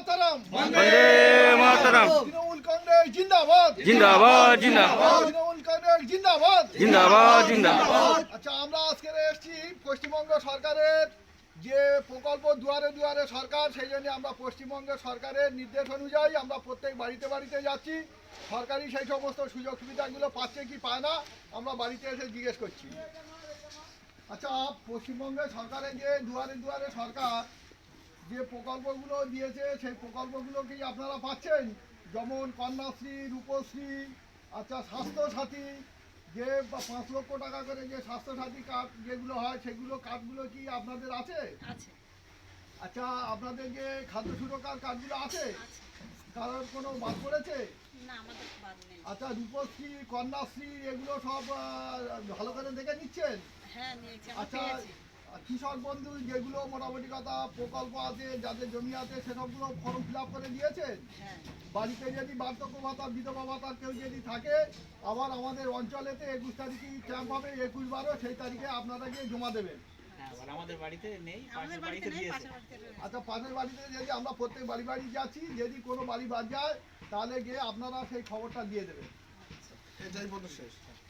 মাতরম। বন্দে মাতরম। তৃণমূল কংগ্রেস জিন্দাবাদ। জিন্দাবাদ জিন্দাবাদ তৃণমূল কংগ্রেস জিন্দাবাদ। জিন্দাবাদ জিন্দাবাদ। আচ্ছা, আমরা আজকে এসেছি পশ্চিমবঙ্গ সরকারের যে প্রকল্প দুয়ারে দুয়ারে সরকার, সেই জন্য আমরা পশ্চিমবঙ্গ সরকারের নির্দেশ অনুযায়ী আমরা প্রত্যেক বাড়িতে বাড়িতে যাচ্ছি। সরকারি সেই সমস্ত সুযোগ সুবিধাগুলো পাচ্ছে কি পায় না আমরা বাড়িতে এসে জিজ্ঞেস করছি। আচ্ছা, পশ্চিমবঙ্গের সরকারের যে দুয়ারে দুয়ারে সরকার যে প্রকল্পগুলো দিয়েছে সেই প্রকল্পগুলো কি আপনারা পাচ্ছেন? যেমন কন্যাশ্রী, রূপশ্রী, আচ্ছা স্বাস্থ্যসাথী, যে 5 লক্ষ টাকা করে যে স্বাস্থ্যসাথী কার্ড যেগুলো হয় সেগুলো কার্ডগুলো কি আপনাদের আছে? আচ্ছা, আপনাদের যে খাদ্য সুরক্ষার কার্ডগুলো আছে, কারোর কোনো বাদ পড়েছে? আচ্ছা, রূপশ্রী, কন্যাশ্রী এগুলো সব ভালো করে দেখে নিচ্ছেন? আচ্ছা, কৃষক বন্ধু যেগুলো মোটামুটি কথা প্রকল্প আছে, যাদের জমি আছে সেসবগুলো ফর্ম ফিল আপ করে দিয়েছেন? বাড়িতে যদি বার্ধক্য ভাতা, বিধবা ভাতা কেউ যদি থাকে, আবার আমাদের অঞ্চলেতে 21 তারিখে ক্যাম্প হবে, 21/12 সেই তারিখে আপনারা গিয়ে জমা দেবেন। আমাদের বাড়িতে নেই, আচ্ছা, পাশের বাড়িতে যদি আমরা প্রত্যেক বাড়ি বাড়ি যাচ্ছি, যদি কোনো বাড়ি বাদ যায় তাহলে গিয়ে আপনারা সেই খবরটা দিয়ে দেবেন। এটাই বলতে শেষ।